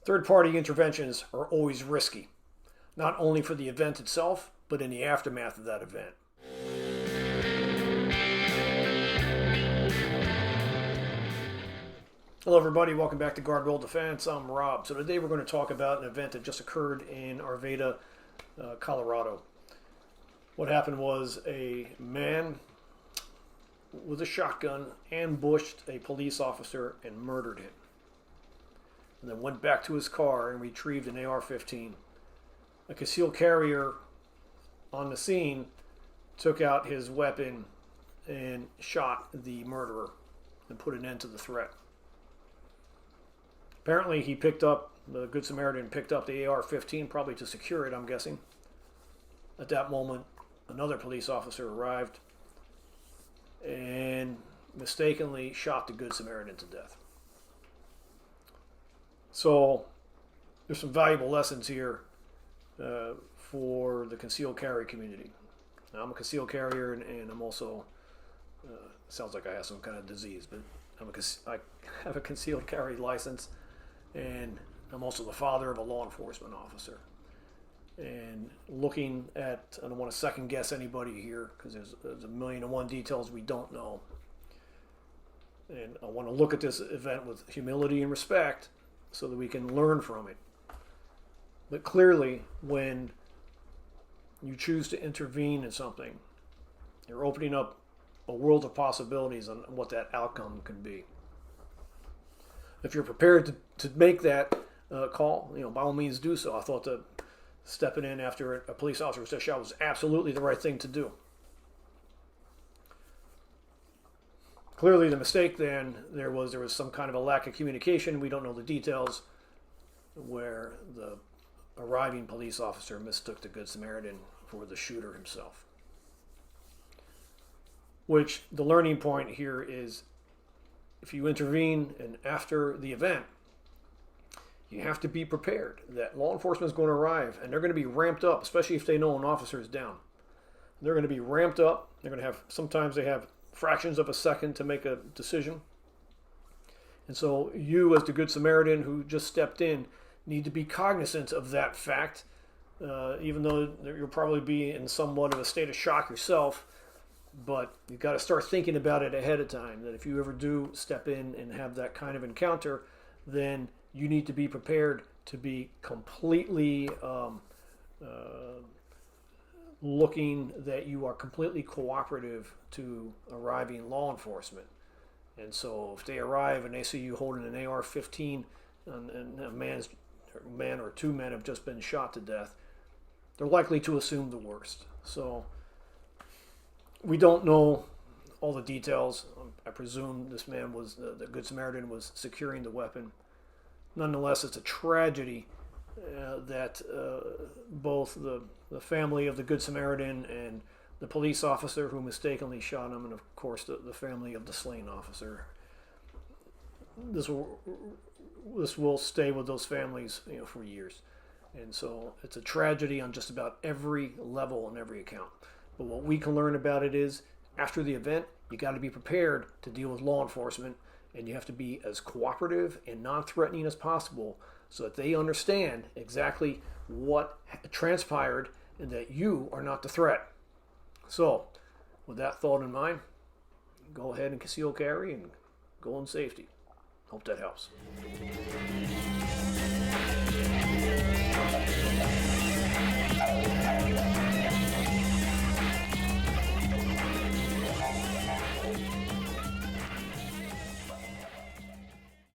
Third-party interventions are always risky, not only for the event itself, but in the aftermath of that event. Hello everybody, welcome back to Guardrail Defense. I'm Rob. So today we're going to talk about an event that just occurred in Arvada, Colorado. What happened was a man with a shotgun ambushed a police officer and murdered him. And then went back to his car and retrieved an AR-15. A concealed carrier on the scene took out his weapon and shot the murderer and put an end to the threat. Apparently the Good Samaritan picked up the AR-15, probably to secure it, I'm guessing. At that moment, another police officer arrived and mistakenly shot the Good Samaritan to death. So there's some valuable lessons here for the concealed carry community. Now, I'm a concealed carrier, and I'm also, sounds like I have some kind of disease, but I have a concealed carry license, and I'm also the father of a law enforcement officer. And looking at, I don't want to second guess anybody here because there's a million and one details we don't know. And I want to look at this event with humility and respect so that we can learn from it. But clearly, when you choose to intervene in something, you're opening up a world of possibilities on what that outcome can be. If you're prepared to make that call, by all means do so. I thought that stepping in after a police officer was shot was absolutely the right thing to do. Clearly, the mistake then, there was some kind of a lack of communication. We don't know the details, where the arriving police officer mistook the Good Samaritan for the shooter himself. Which the learning point here is, if you intervene and after the event, you have to be prepared that law enforcement is going to arrive, and they're going to be ramped up, especially if they know an officer is down. They're going to be ramped up. They're going to have, sometimes they have fractions of a second to make a decision. And so you, as the Good Samaritan who just stepped in, need to be cognizant of that fact, even though you'll probably be in somewhat of a state of shock yourself. But you've got to start thinking about it ahead of time, that if you ever do step in and have that kind of encounter, then you need to be prepared to be completely looking that you are completely cooperative to arriving law enforcement. And so if they arrive and they see you holding an AR-15 and a man or two men have just been shot to death, they're likely to assume the worst. So we don't know all the details. I presume this man was, the Good Samaritan was securing the weapon. Nonetheless, it's a tragedy that both the family of the Good Samaritan and the police officer who mistakenly shot him, and of course the family of the slain officer, this will stay with those families for years. And so it's a tragedy on just about every level and every account. But what we can learn about it is, after the event, you got to be prepared to deal with law enforcement, and you have to be as cooperative and non-threatening as possible so that they understand exactly what transpired and that you are not the threat. So, with that thought in mind, go ahead and conceal carry and go in safety. Hope that helps.